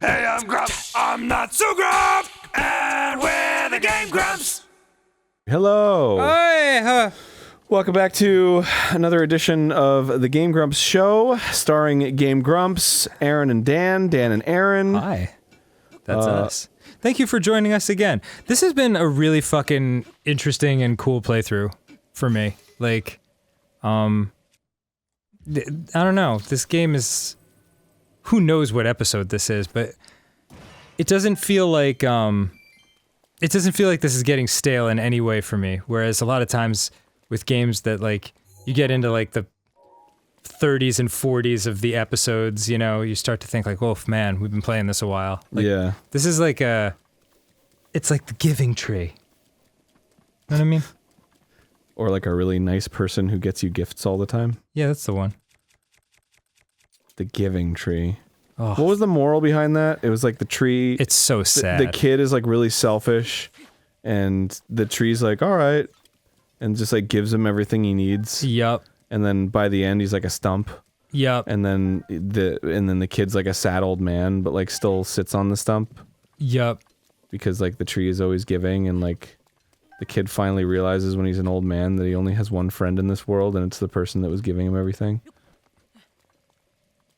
Hey, I'm Grump. I'm not so Grump. And we're the GameGrumps. Hello. Hi. Welcome back to another edition of the GameGrumps show, starring GameGrumps, Aaron and Dan, Dan and Aaron. Hi. That's us. Thank you for joining us again. This has been a really fucking interesting and cool playthrough for me. Like, I don't know. This game is... Who knows what episode this is, but it doesn't feel like, this is getting stale in any way for me. Whereas a lot of times with games that, like, you get into, like, the 30s and 40s of the episodes, you know, you start to think, like, oh, man, we've been playing this a while. Like, yeah. This is like it's like the giving tree. Know what I mean? Or like a really nice person who gets you gifts all the time. Yeah, that's the one. The giving tree. Oh. What was the moral behind that? It was like the tree... It's so sad. The kid is like really selfish, and the tree's like, alright, and just like gives him everything he needs. Yup. And then by the end he's like a stump. Yup. And then the kid's like a sad old man, but like still sits on the stump. Yup. Because like the tree is always giving, and like the kid finally realizes when he's an old man that he only has one friend in this world, and it's the person that was giving him everything.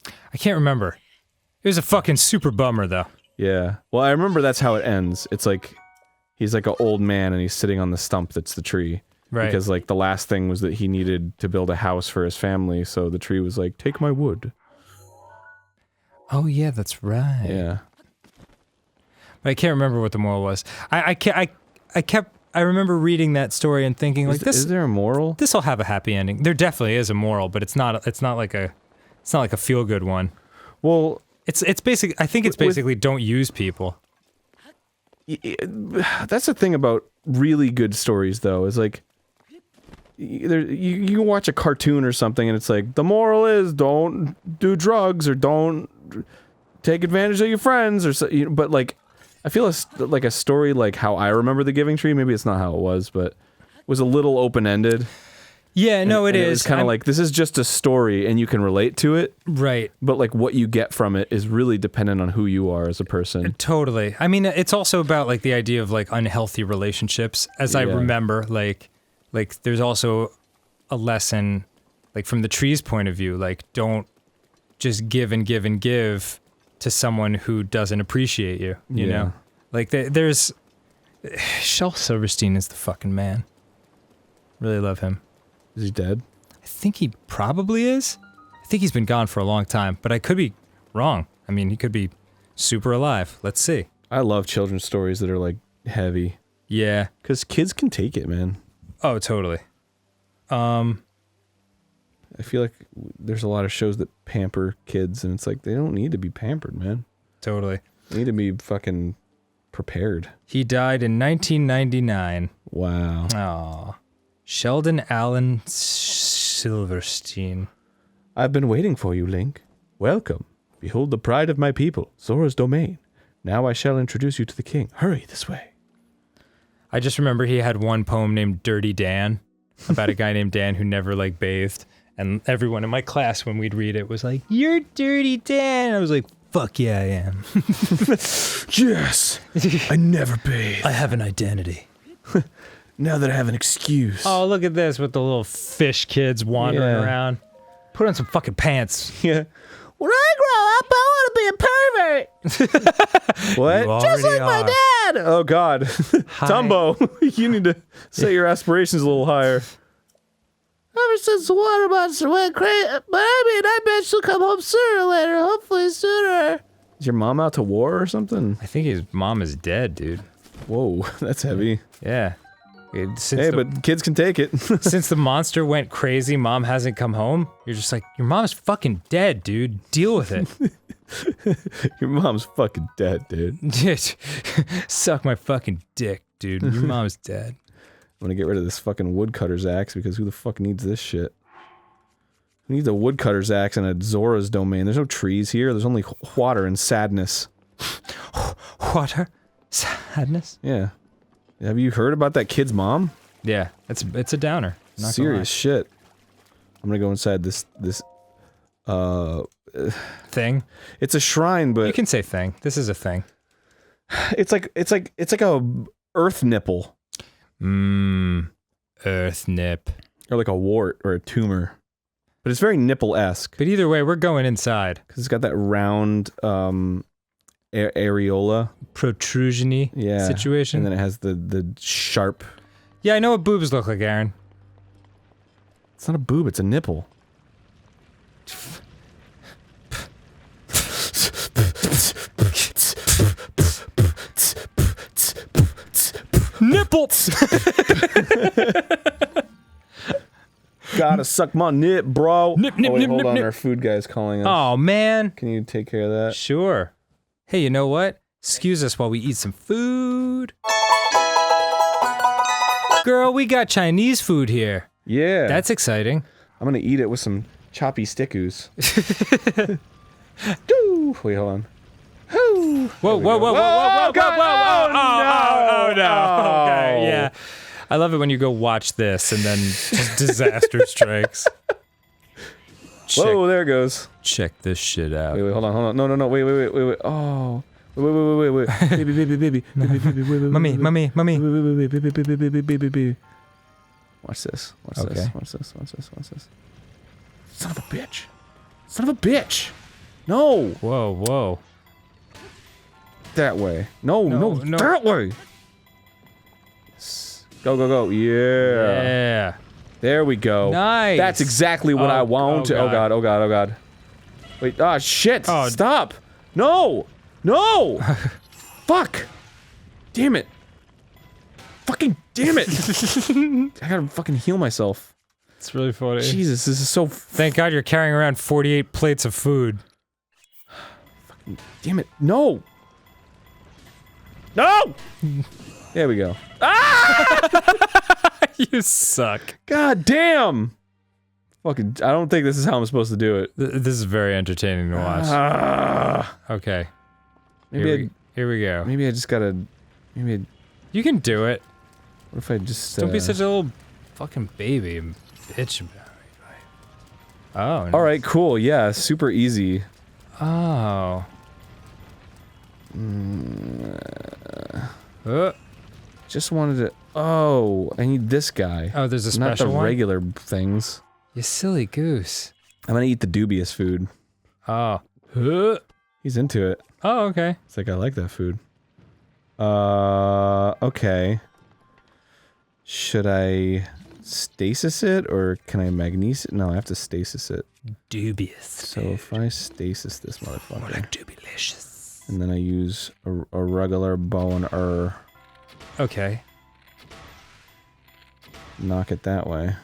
I can't remember. It was a fucking super bummer, though. Yeah. Well, I remember that's how it ends. It's like, he's like an old man and he's sitting on the stump that's the tree. Right. Because like the last thing was that he needed to build a house for his family, so the tree was like, take my wood. Oh yeah, that's right. Yeah. But I can't remember what the moral was. I remember reading that story and thinking, like, Is there a moral? This'll have a happy ending. There definitely is a moral, but it's not like a feel good one. Well, it's basic. I think it's basically don't use people. That's the thing about really good stories, though, is like, you watch a cartoon or something and it's like, the moral is don't do drugs or don't take advantage of your friends, or so, but like, I feel like a story like how I remember The Giving Tree, maybe it's not how it was, but was a little open-ended. Yeah, no, it is. It was kind of like, this is just a story and you can relate to it. Right. But like what you get from it is really dependent on who you are as a person. Totally. I mean, it's also about like the idea of like unhealthy relationships, as I remember, like there's also a lesson, like from the tree's point of view, like don't just give and give and give to someone who doesn't appreciate you, you know? Like there's... Shel Silverstein is the fucking man. Really love him. Is he dead? I think he probably is. I think he's been gone for a long time, but I could be wrong. I mean, he could be super alive. Let's see. I love children's stories that are like heavy. Yeah. Because kids can take it, man. Oh, totally. I feel like there's a lot of shows that pamper kids, and it's like, they don't need to be pampered, man. Totally. They need to be fucking prepared. He died in 1999. Wow. Aw. Sheldon Allen Silverstein. I've been waiting for you, Link. Welcome. Behold the pride of my people, Zora's domain. Now I shall introduce you to the king. Hurry this way. I just remember he had one poem named Dirty Dan, about a guy named Dan who never, like, bathed. And everyone in my class, when we'd read it, was like, "You're Dirty Dan." I was like, fuck yeah, I am. Yes! I never bathe. I have an identity. Now that I have an excuse. Oh, look at this with the little fish kids wandering around. Put on some fucking pants. Yeah. When I grow up, I want to be a pervert. What? Just like my dad. Oh, God. Tumbo, you need to set your aspirations a little higher. Ever since the water monster went crazy, but I bet she'll come home sooner or later, hopefully sooner. Is your mom out to war or something? I think his mom is dead, dude. Whoa, that's heavy. Yeah. But kids can take it. Since the monster went crazy, mom hasn't come home. You're just like, your mom's fucking dead, dude. Deal with it. Your mom's fucking dead, dude. Suck my fucking dick, dude. Your mom's dead. I'm gonna get rid of this fucking woodcutter's axe, because who the fuck needs this shit? Who needs a woodcutter's axe in a Zora's domain? There's no trees here. There's only water and sadness. Water? Sadness? Yeah. Have you heard about that kid's mom? Yeah, it's a downer. Serious shit. I'm gonna go inside this Thing. It's a shrine, but You can say thing. This is a thing. it's like a earth nipple. Earth nip. Or like a wart or a tumor. But it's very nipple-esque. But either way, we're going inside. Because it's got that round areola. Protrusion-y situation. And then it has the sharp... Yeah, I know what boobs look like, Aaron. It's not a boob, it's a nipple. Nipples! Gotta suck my nip, bro. Nip, nip, oh, wait, nip, hold nip, on, nip. our food guy's calling us. Oh, man. Can you take care of that? Sure. Hey, you know what? Excuse us while we eat some food. Girl, we got Chinese food here. Yeah. That's exciting. I'm gonna eat it with some choppy stickoos. Wait, hold on. Whoa, whoa, whoa, whoa, whoa, whoa, whoa, whoa, whoa, oh, no. Okay, yeah. I love it when you go watch this and then just disaster strikes. Whoa, there it goes. Check this shit out. Wait, hold on. No, wait. Oh. Wait. Baby. Mommy. Baby. Watch this. Watch this. Son of a bitch. No. Whoa. That way. No. No. That way. Go. Yeah. There we go. Nice. That's exactly what I want. Oh god. Wait, shit. Oh. Stop. No. Fuck. Damn it. Fucking damn it. I gotta fucking heal myself. It's really funny. Jesus, this is so... Thank God you're carrying around 48 plates of food. Fucking damn it. No. There we go. You suck. God damn. Fucking, I don't think this is how I'm supposed to do it. This is very entertaining to watch. Okay. Maybe Here we go. Maybe I just gotta... You can do it. What if I just... Don't be such a little fucking baby and bitch about it. Oh. Nice. Alright, cool. Yeah, super easy. Oh. Just wanted to... Oh, I need this guy. Oh, there's a Not special the one? regular things. You silly goose. I'm gonna eat the dubious food. Oh. He's into it. Oh, okay. It's like, I like that food. Okay. Should I stasis it, or can I magnesis it? No, I have to stasis it. Dubious. So if I stasis this More motherfucker, like dubilicious. and then I use a regular bow and Okay. knock it that way.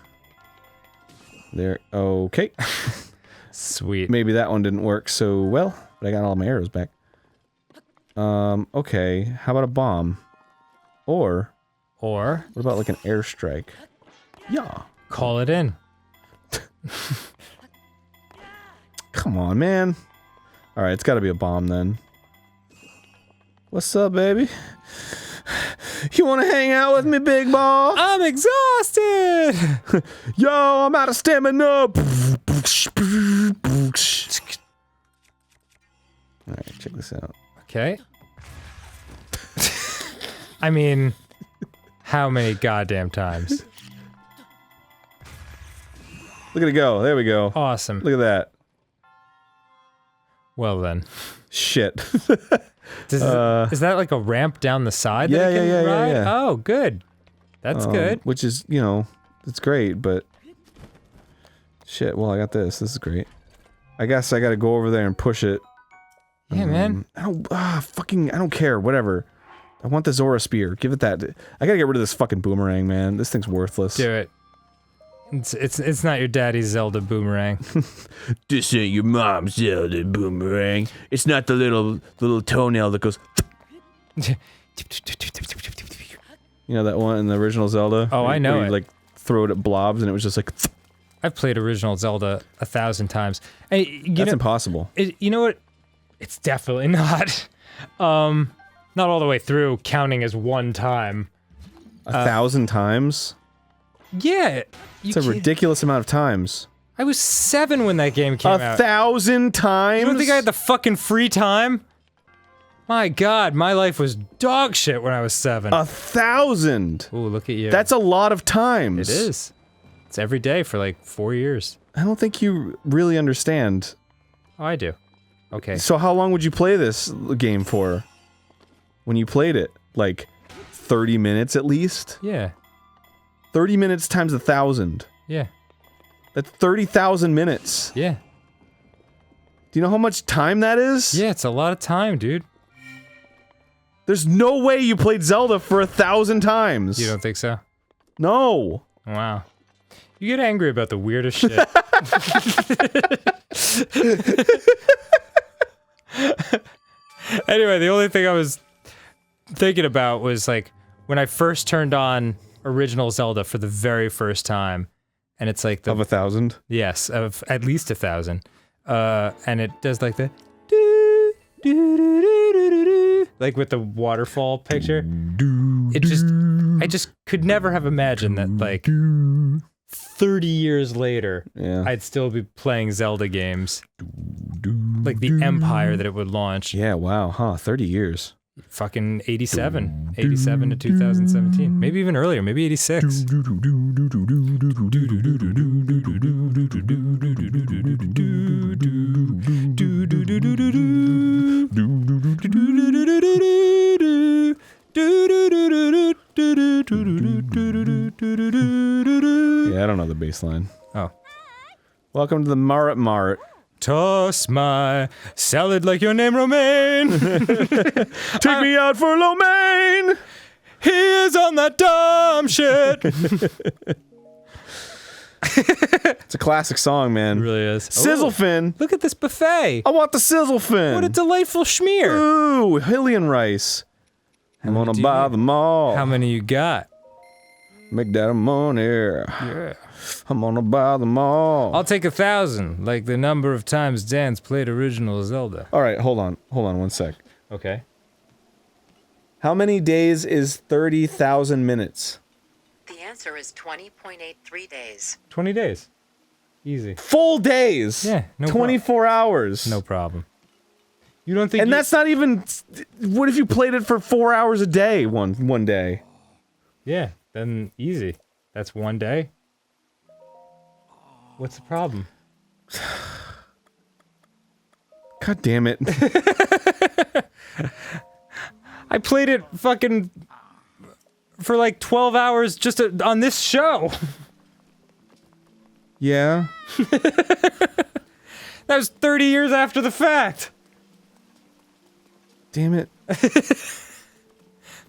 There, okay. Sweet. Maybe that one didn't work so well, but I got all my arrows back. Okay, how about a bomb? Or Or what about like an airstrike? Yeah. call it in. Come on, man. Alright, it's gotta be a bomb then. What's up, baby? You wanna hang out with me, big ball? I'm exhausted! Yo, I'm out of stamina! Alright, check this out. Okay. I mean, how many goddamn times? Look at it go. There we go. Awesome. Look at that. Well then. Shit. Is that like a ramp down the side that it can yeah, ride? yeah. Oh, good. That's good. Which is, you know, it's great, but... Shit, well, I got this. This is great. I guess I gotta go over there and push it. Yeah, man. I don't care, whatever. I want the Zora spear. Give it that. I gotta get rid of this fucking boomerang, man. This thing's worthless. Do it. It's not your daddy's Zelda boomerang. This ain't your mom's Zelda boomerang. It's not the little toenail that goes... You know that one in the original Zelda? Oh, I know where you, it. like, throw it at blobs and it was just like... I've played original Zelda 1,000 times. And That's impossible. You know what? It's definitely not. Not all the way through, counting as one time. 1,000 times? Yeah. It's a ridiculous amount of times. I was 7 when that game came out. 1,000 times? You don't think I had the fucking free time? My God, my life was dog shit when I was 7. 1,000? Ooh, look at you. That's a lot of times. It is. It's every day for like 4 years. I don't think you really understand. Oh, I do. Okay. So how long would you play this game for? When you played it? Like, 30 minutes at least? Yeah. 30 minutes times 1,000. Yeah. That's 30,000 minutes. Yeah. Do you know how much time that is? Yeah, it's a lot of time, dude. There's no way you played Zelda for 1,000 times. You don't think so? No. Wow. You get angry about the weirdest shit. Anyway, the only thing I was thinking about was like when I first turned on original Zelda for the very first time, and it's like the Of 1,000? yes, of at least 1,000, and it does like the like with the waterfall picture. I just could never have imagined that like 30 years later, Yeah. I'd still be playing Zelda games. Like the empire that it would launch. Yeah, wow, huh, 30 years. Fucking 87 to 2017. Maybe even earlier, maybe 86. Yeah, I don't know the bass line. Oh. Welcome to the Marit Marit. Toss my salad like your name, Romaine. Take me out for lo mein! He is on that dumb shit. It's a classic song, man. It really is. Sizzle Oh, fin. look at this buffet. I want the sizzle fin. What a delightful schmear. Ooh, Hillian rice. I'm many gonna do you buy need? them all. How many you got? Make that money. Yeah. I'm gonna buy them all. I'll take 1,000, like the number of times Dan's played original Zelda. All right, hold on 1 sec. Okay. How many days is 30,000 minutes? The answer is 20.83 days. 20 days. Easy. Full days. Yeah, no 24 hours. No problem. You don't think And that's not even. What if you played it for 4 hours a day one day? Yeah, then easy. That's one day. What's the problem? God damn it. I played it fucking for like 12 hours just on this show. Yeah. That was 30 years after the fact. Damn it.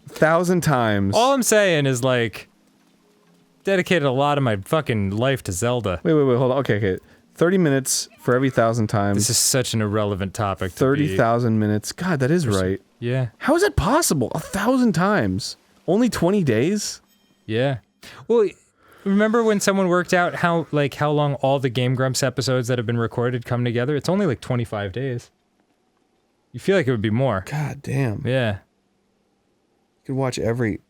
1,000 times. All I'm saying is like dedicated a lot of my fucking life to Zelda. Wait, hold on. Okay. 30 minutes for every 1,000 times. This is such an irrelevant topic. 30,000 minutes. God, that is right. Yeah. How is that possible? 1,000 times. Only 20 days? Yeah. Well, remember when someone worked out how long all the GameGrumps episodes that have been recorded come together? It's only like 25 days. You feel like it would be more. God damn. Yeah. You could watch every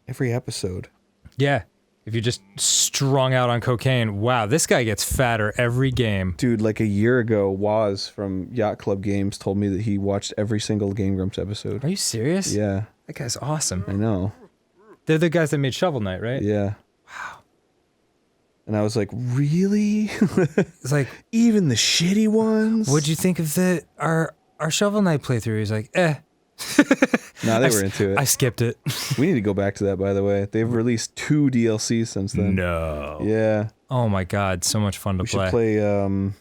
episode. Yeah. If you just strung out on cocaine, wow, this guy gets fatter every game. Dude, like a year ago, Waz from Yacht Club Games told me that he watched every single Game Grumps episode. Are you serious? Yeah, That guy's awesome. I know. They're the guys that made Shovel Knight, right? Yeah. Wow. And I was like, really? It's like, Even the shitty ones? what'd you think of our Shovel Knight playthrough? He's like, Nah, they were into it. I skipped it. We need to go back to that, by the way. They've released 2 DLCs since then. No. Yeah. Oh my god, so much fun to We play. should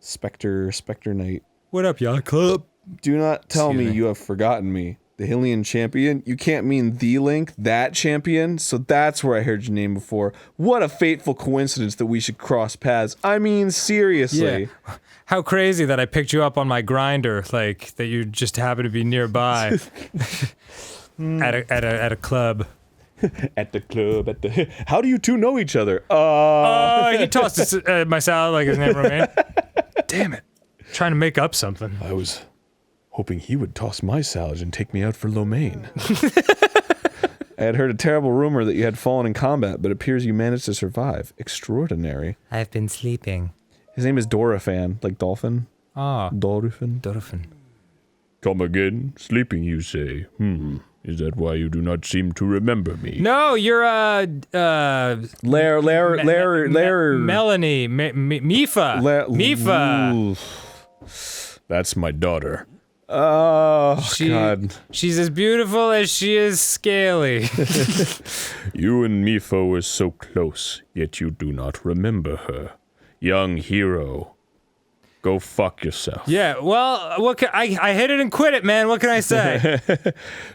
play, Spectre Knight. What up, Yacht Club? Do not tell Excuse me me. you have forgotten me. The Hylian champion? You can't mean the Link, that champion? So that's where I heard your name before. What a fateful coincidence that we should cross paths. I mean, seriously. Yeah. How crazy that I picked you up on my grinder, like that you just happen to be nearby at a club. At the club, How do you two know each other? He tossed my salad like his name Romaine. Damn it. Trying to make up something. I was hoping he would toss my salad and take me out for lo mein. I had heard a terrible rumor that you had fallen in combat, but it appears you managed to survive. Extraordinary. I've been sleeping. His name is Dorafan, like dolphin. Ah. Dorafan. Dorafan. Come again? Sleeping, you say? Is that why you do not seem to remember me? No, you're Melanie, Mifa. Mifa. That's my daughter. Oh, God. She's as beautiful as she is scaly. You and Mifa were so close, yet you do not remember her. Young hero. Go fuck yourself. Yeah, well, I hit it and quit it, man. What can I say?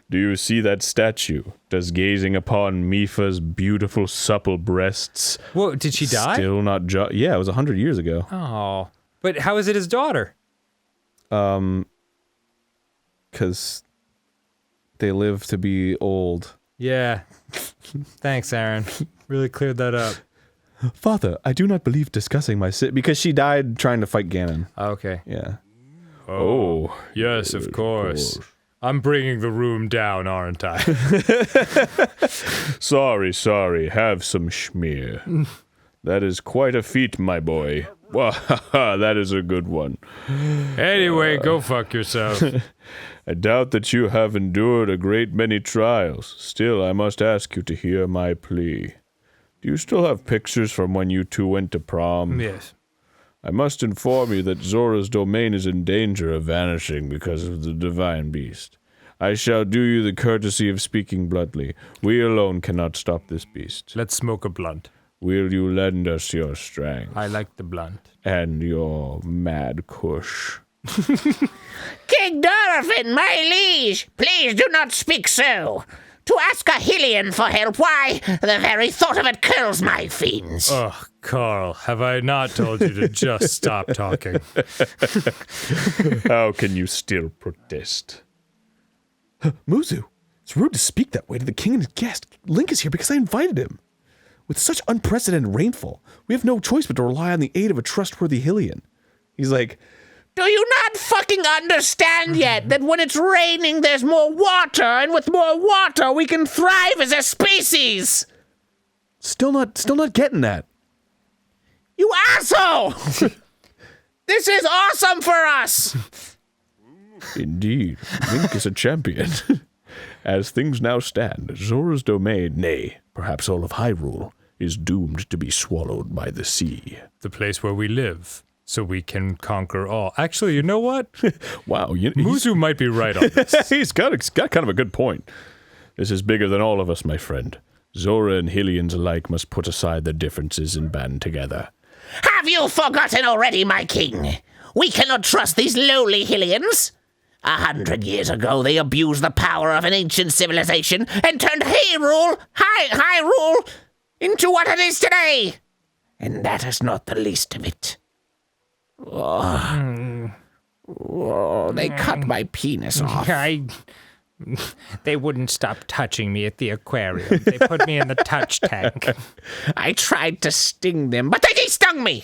Do you see that statue? Does gazing upon Mifa's beautiful, supple breasts... Whoa, did she die? Still not yeah, it was 100 years ago. Oh. But how is it his daughter? Because they live to be old. Yeah. Thanks, Aaron. Really cleared that up. Father, I do not believe discussing my because she died trying to fight Ganon. Okay. Yeah. Oh. Yes, of course. I'm bringing the room down, aren't I? Sorry. Have some schmear. That is quite a feat, my boy. Wow, that is a good one. Anyway, go fuck yourself. I doubt that you have endured a great many trials. Still, I must ask you to hear my plea. Do you still have pictures from when you two went to prom? Yes. I must inform you that Zora's domain is in danger of vanishing because of the divine beast. I shall do you the courtesy of speaking bluntly. We alone cannot stop this beast. Let's smoke a blunt. Will you lend us your strength? I like the blunt. And your mad kush. King Dorafin, my liege, please do not speak so. To ask a Hylian for help, why, the very thought of it kills my fiends. Oh, Carl, have I not told you to just stop talking? How can you still protest? Muzu, it's rude to speak that way to the king and his guest. Link is here because I invited him. With such unprecedented rainfall, we have no choice but to rely on the aid of a trustworthy Hylian. He's like, Do you not fucking understand yet that when it's raining there's more water, and with more water we can thrive as a species? still not getting that. You asshole! This is awesome for us! Indeed, Link is a champion. As things now stand, Zora's domain, nay, perhaps all of Hyrule, is doomed to be swallowed by the sea. The place where we live, so we can conquer all. Actually, you know what? Wow, Muzu might be right on this. he's got kind of a good point. This is bigger than all of us, my friend. Zora and Hylians alike must put aside their differences and band together. Have you forgotten already, my king? We cannot trust these lowly Hylians. 100 years ago, they abused the power of an ancient civilization and turned Hyrule into what it is today. And that is not the least of it. They cut my penis off. They wouldn't stop touching me at the aquarium. They put me in the touch tank. I tried to sting them, but they stung me.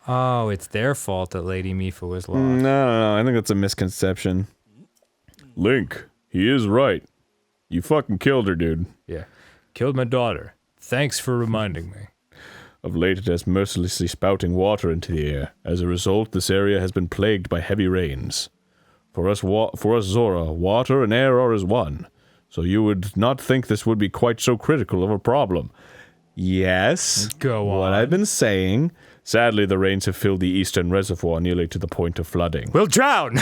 Oh, it's their fault that Lady Mifa was lost. No, I think that's a misconception. Link, he is right. You fucking killed her, dude. Yeah. Killed my daughter. Thanks for reminding me. Of late, it has mercilessly spouting water into the air. As a result, this area has been plagued by heavy rains. For us, Zora, water and air are as one. So you would not think this would be quite so critical of a problem. Yes. Go on. What I've been saying. Sadly, the rains have filled the eastern reservoir nearly to the point of flooding. We'll drown!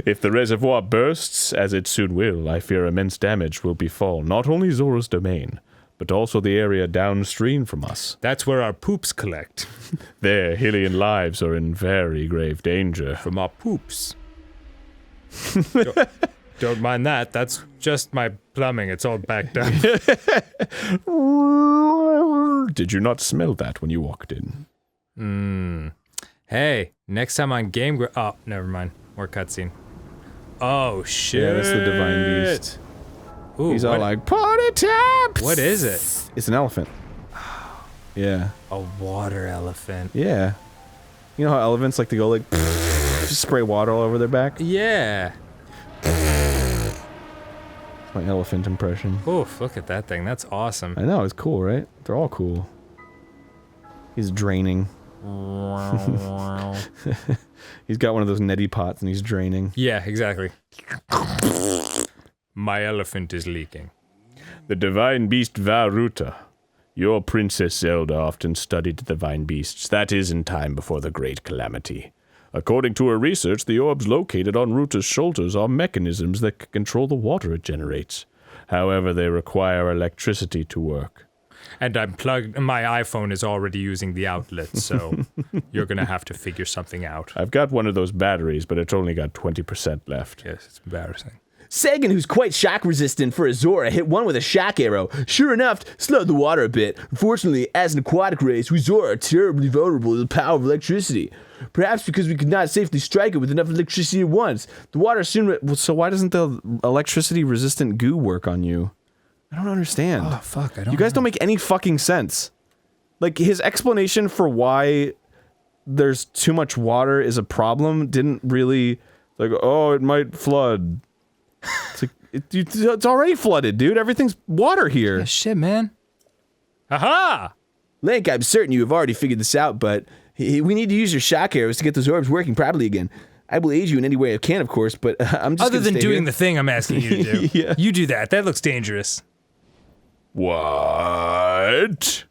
If the reservoir bursts, as it soon will, I fear immense damage will befall not only Zora's domain, but also the area downstream from us. That's where our poops collect. Their Hylian lives are in very grave danger. From our poops. Don't mind that. That's just my plumbing. It's all backed up. Did you not smell that when you walked in? Hey, next time on GameGrumps... Oh, never mind. More cutscene. Oh, shit. Yeah, that's the divine beast. Ooh, He's all like, party time! What is it? It's an elephant. Yeah. A water elephant. Yeah. You know how elephants like to go like, just spray water all over their back? Yeah. my elephant impression. Oof, look at that thing. That's awesome. I know, it's cool, right? They're all cool. He's draining. He's got one of those neti pots and he's draining. Yeah, exactly. My elephant is leaking. The divine beast Varuta. Your Princess Zelda often studied divine beasts. That is in time before the Great Calamity. According to her research, the orbs located on Ruta's shoulders are mechanisms that can control the water it generates. However, they require electricity to work. And I'm plugged. My iPhone is already using the outlet, so you're gonna have to figure something out. I've got one of those batteries, but it's only got 20% left. Yes, it's embarrassing. Sagan, who's quite shock resistant for a Zora, hit one with a shock arrow. Sure enough, slowed the water a bit. Unfortunately, as an aquatic race, we Zora are terribly vulnerable to the power of electricity. Perhaps because we could not safely strike it with enough electricity at once. The water soon... So why doesn't the electricity-resistant goo work on you? I don't understand. Oh, fuck, I don't You guys know. don't make any fucking sense. Like, his explanation for why there's too much water is a problem didn't really... Like, oh, it might flood. It's like, it's already flooded, dude. Everything's water here. Yeah, shit, man. Aha! Link, I'm certain you have already figured this out, but we need to use your shock arrows to get those orbs working properly again. I will aid you in any way I can, of course, but I'm just Other than doing here. the thing I'm asking you to do. Yeah. You do that. That looks dangerous. What?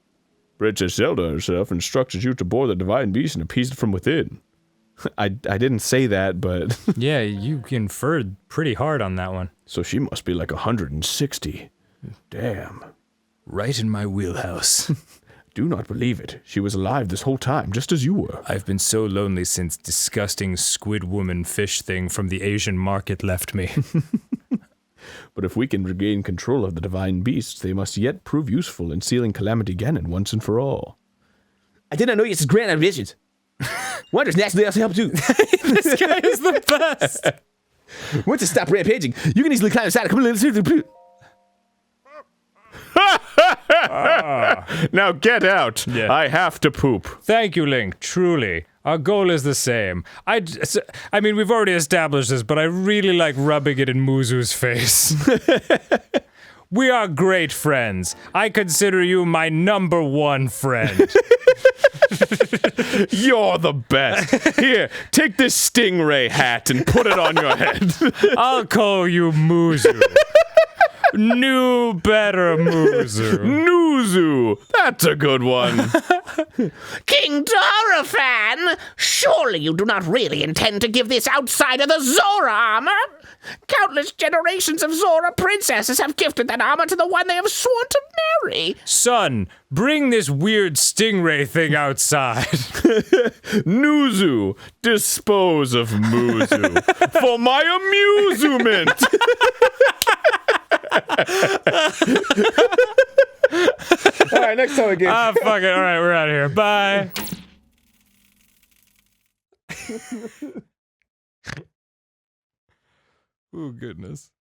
Princess Zelda herself instructed you to board the divine beast and appease it from within. I didn't say that, but... Yeah, you inferred pretty hard on that one. So she must be like 160. Damn. Right in my wheelhouse. Do not believe it. She was alive this whole time, just as you were. I've been so lonely since disgusting squid woman fish thing from the Asian market left me. But if we can regain control of the divine beasts, they must yet prove useful in sealing Calamity Ganon once and for all. I did not know you had grand ambitions. Wonders naturally also help too. This guy is the best. Once you stop rampaging, you can easily climb aside and come a little... Now get out! Yeah. I have to poop. Thank you, Link. Truly. Our goal is the same. I mean, we've already established this, but I really like rubbing it in Muzu's face. We are great friends. I consider you my #1 friend. You're the best. Here, take this stingray hat and put it on your head. I'll call you Muzu. New, better Muzu. Nuzu! That's a good one. King Dora fan! Surely you do not really intend to give this outsider the Zora armor? Countless generations of Zora princesses have gifted that armor to the one they have sworn to marry. Son, bring this weird stingray thing outside. Nuzu, dispose of Muzu for my amusement. All right, next time again. Ah, fuck it. All right, we're out of here. Bye. Oh, goodness.